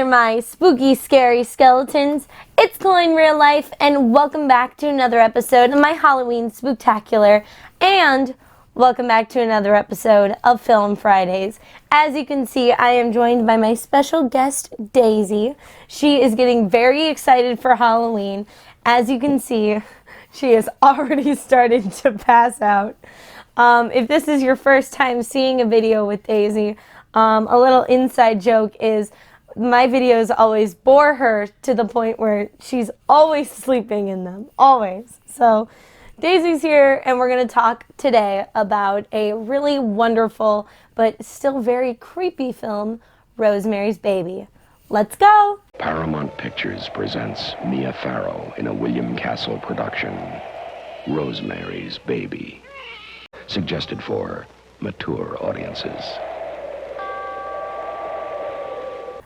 my spooky, scary skeletons. It's Chloe in real life, and welcome back to another episode of my Halloween Spooktacular, and welcome back to another episode of Film Fridays. As you can see, I am joined by my special guest, Daisy. She is getting very excited for Halloween. As you can see, she has already started to pass out. If this is your first time seeing a video with Daisy, a little inside joke is my videos always bore her to the point where she's always sleeping in them, always. So Daisy's here, and we're going to talk today about a really wonderful but still very creepy film, Rosemary's Baby. Let's go! Paramount Pictures presents Mia Farrow in a William Castle production, Rosemary's Baby. Suggested for mature audiences.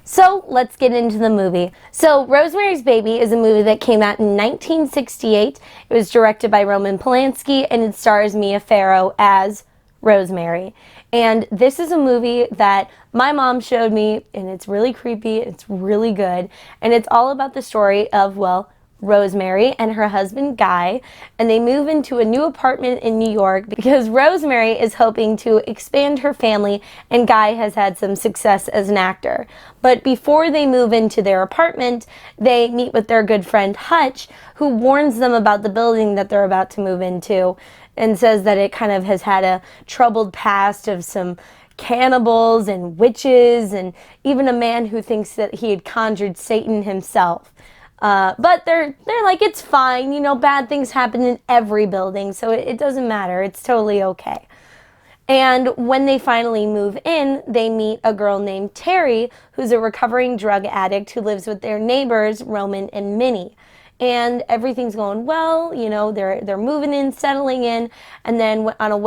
So let's get into the movie. So Rosemary's Baby is a movie that came out in 1968. It was directed by Roman Polanski, and it stars Mia Farrow as Rosemary. And this is a movie that my mom showed me, and it's really creepy, it's really good, and it's all about the story of, well, Rosemary and her husband Guy, and they move into a new apartment in New York because Rosemary is hoping to expand her family, and Guy has had some success as an actor. But before they move into their apartment, they meet with their good friend Hutch, who warns them about the building that they're about to move into and says that it kind of has had a troubled past of some cannibals and witches and even a man who thinks that he had conjured Satan himself. But they're like, it's fine, you know, bad things happen in every building, so it doesn't matter, it's totally okay. And when they finally move in, they meet a girl named Terry, who's a recovering drug addict who lives with their neighbors, Roman and Minnie. And everything's going well, you know, they're moving in, settling in, and then on the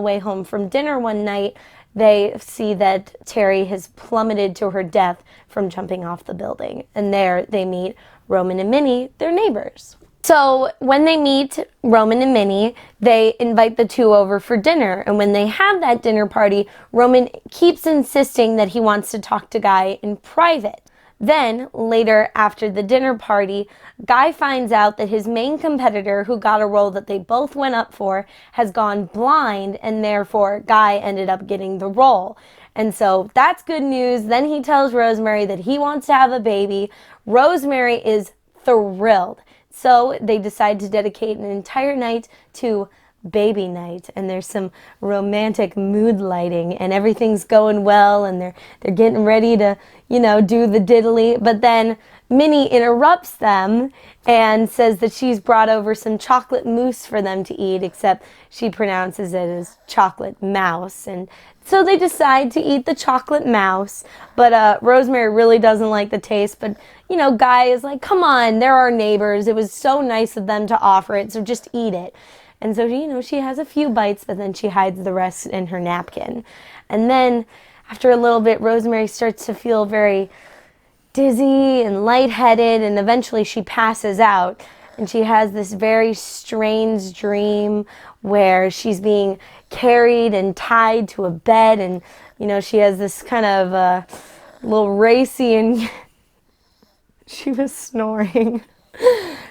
way home from dinner one night, they see that Terry has plummeted to her death from jumping off the building. And there they meet Roman and Minnie, their neighbors. So when they meet Roman and Minnie, they invite the two over for dinner. And when they have that dinner party, Roman keeps insisting that he wants to talk to Guy in private. Then, later after the dinner party, Guy finds out that his main competitor, who got a role that they both went up for, has gone blind, and therefore Guy ended up getting the role. And so that's good news. Then he tells Rosemary that he wants to have a baby. Rosemary is thrilled. So they decide to dedicate an entire night to baby night, and there's some romantic mood lighting, and everything's going well, and they're getting ready to, you know, do the diddly. But then Minnie interrupts them and says that she's brought over some chocolate mousse for them to eat, except she pronounces it as chocolate mouse. And so they decide to eat the chocolate mouse, but Rosemary really doesn't like the taste. But, you know, Guy is like, come on, they're our neighbors. It was so nice of them to offer it, so just eat it. And so, you know, she has a few bites, but then she hides the rest in her napkin. And then, after a little bit, Rosemary starts to feel very dizzy and lightheaded, and eventually she passes out. And she has this very strange dream where she's being carried and tied to a bed, and, you know, she has this kind of little racy, and she was snoring.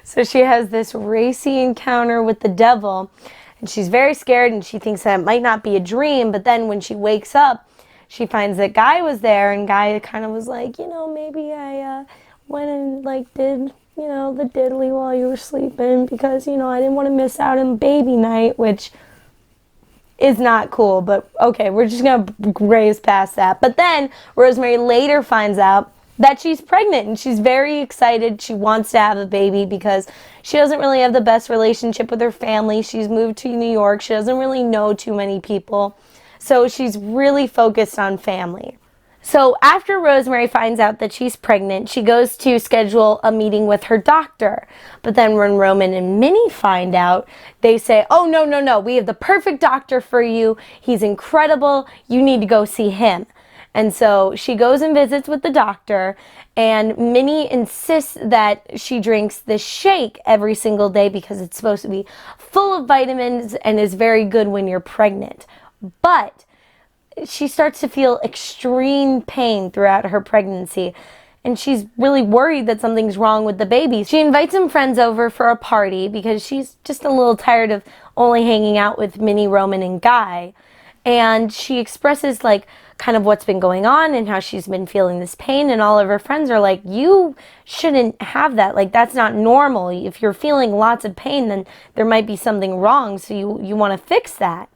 So she has this racy encounter with the devil, and she's very scared, and she thinks that it might not be a dream. But then when she wakes up, she finds that Guy was there, and Guy kind of was like, you know, maybe I went and like did, you know, the diddly while you were sleeping because, you know, I didn't want to miss out on baby night, which is not cool. But okay, we're just gonna graze past that. But then Rosemary later finds out that she's pregnant, and she's very excited. She wants to have a baby because she doesn't really have the best relationship with her family. She's moved to New York. She doesn't really know too many people. So she's really focused on family. So after Rosemary finds out that she's pregnant, she goes to schedule a meeting with her doctor. But then when Roman and Minnie find out, they say, oh, no, we have the perfect doctor for you. He's incredible. You need to go see him. And so she goes and visits with the doctor, and Minnie insists that she drinks this shake every single day because it's supposed to be full of vitamins and is very good when you're pregnant. But she starts to feel extreme pain throughout her pregnancy, and she's really worried that something's wrong with the baby. She invites some friends over for a party because she's just a little tired of only hanging out with Minnie, Roman, and Guy. And she expresses like kind of what's been going on and how she's been feeling this pain, and all of her friends are like, you shouldn't have that, like that's not normal. If you're feeling lots of pain, then there might be something wrong, so you want to fix that.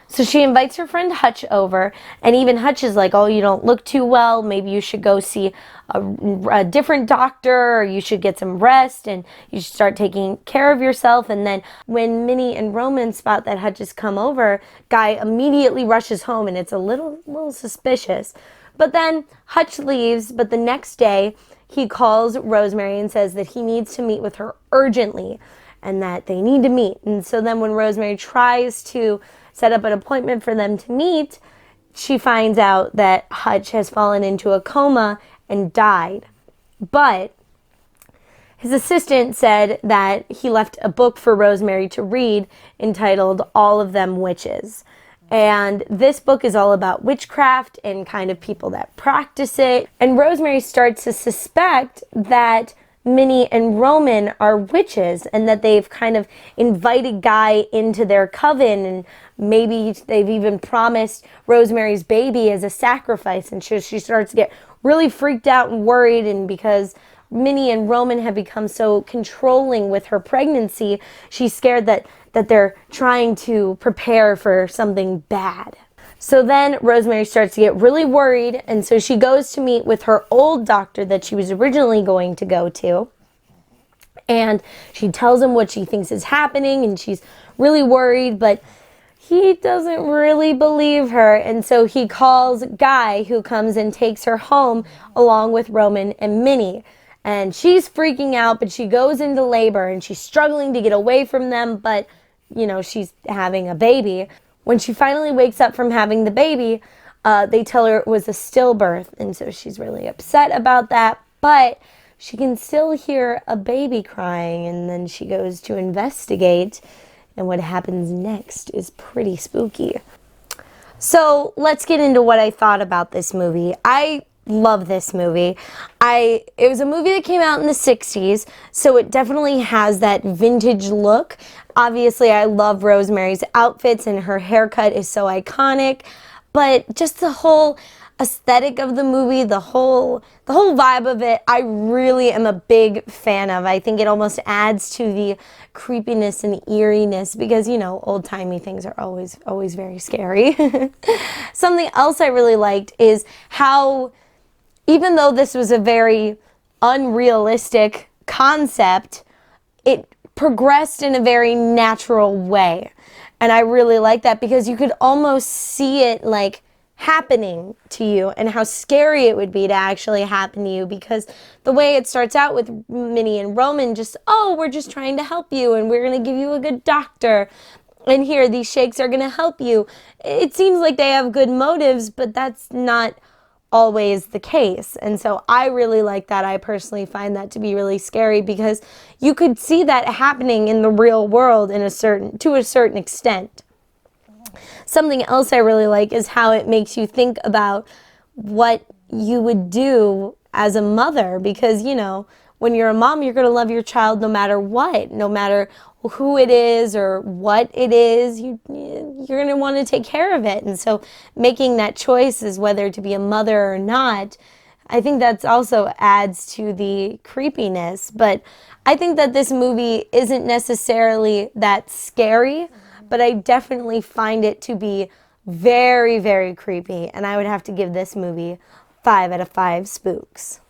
So she invites her friend Hutch over, and even Hutch is like, oh, you don't look too well, maybe you should go see a different doctor, or you should get some rest, and you should start taking care of yourself. And then when Minnie and Roman spot that Hutch has come over, Guy immediately rushes home, and it's a little suspicious. But then Hutch leaves, but the next day he calls Rosemary and says that he needs to meet with her urgently, and that they need to meet. And so then when Rosemary tries to set up an appointment for them to meet, she finds out that Hutch has fallen into a coma and died. But his assistant said that he left a book for Rosemary to read entitled All of Them Witches. And this book is all about witchcraft and kind of people that practice it. And Rosemary starts to suspect that Minnie and Roman are witches, and that they've kind of invited Guy into their coven, and maybe they've even promised Rosemary's baby as a sacrifice. And she starts to get really freaked out and worried, and because Minnie and Roman have become so controlling with her pregnancy, she's scared that they're trying to prepare for something bad. So then Rosemary starts to get really worried, and so she goes to meet with her old doctor that she was originally going to go to. And she tells him what she thinks is happening, and she's really worried, but he doesn't really believe her. And so he calls Guy, who comes and takes her home along with Roman and Minnie. And she's freaking out, but she goes into labor, and she's struggling to get away from them, but, you know, she's having a baby. When she finally wakes up from having the baby, they tell her it was a stillbirth, and so she's really upset about that, but she can still hear a baby crying, and then she goes to investigate, and what happens next is pretty spooky. So let's get into what I thought about this movie. I love this movie. It was a movie that came out in the 60s, so it definitely has that vintage look. Obviously, I love Rosemary's outfits, and her haircut is so iconic, but just the whole aesthetic of the movie, the whole vibe of it, I really am a big fan of. I think it almost adds to the creepiness and eeriness because, you know, old-timey things are always very scary. Something else I really liked is how, even though this was a very unrealistic concept, it progressed in a very natural way. And I really like that because you could almost see it like happening to you, and how scary it would be to actually happen to you, because the way it starts out with Minnie and Roman, just, oh, we're just trying to help you, and we're going to give you a good doctor, and here, these shakes are going to help you. It seems like they have good motives, but that's not always the case. And so I really like that. I personally find that to be really scary because you could see that happening in the real world to a certain extent. Something else I really like is how it makes you think about what you would do as a mother, because, you know, when you're a mom, you're going to love your child no matter what, no matter who it is or what it is, you're going to want to take care of it. And so making that choice is whether to be a mother or not, I think that's also adds to the creepiness. But I think that this movie isn't necessarily that scary, but I definitely find it to be very, very creepy. And I would have to give this movie 5 out of 5 spooks.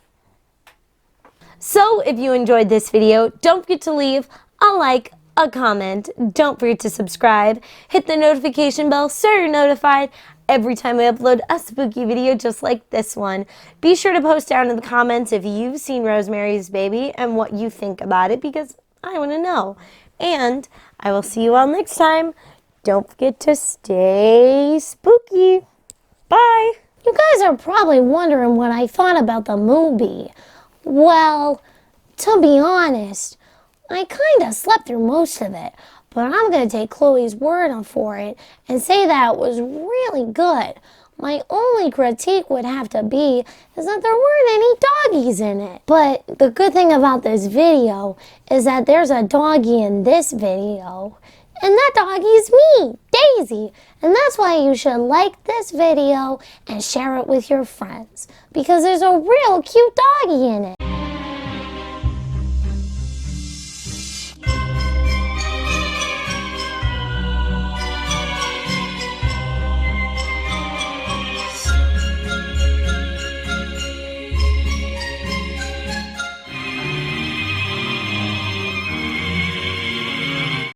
So if you enjoyed this video, don't forget to leave a like, a comment, don't forget to subscribe, hit the notification bell so you're notified every time I upload a spooky video just like this one. Be sure to post down in the comments if you've seen Rosemary's Baby and what you think about it, because I want to know. And I will see you all next time. Don't forget to stay spooky. Bye. You guys are probably wondering what I thought about the movie. Well, to be honest, I kind of slept through most of it, but I'm going to take Chloe's word for it and say that it was really good. My only critique would have to be is that there weren't any doggies in it. But the good thing about this video is that there's a doggy in this video. And that doggy's me, Daisy. And that's why you should like this video and share it with your friends. Because there's a real cute doggy in it.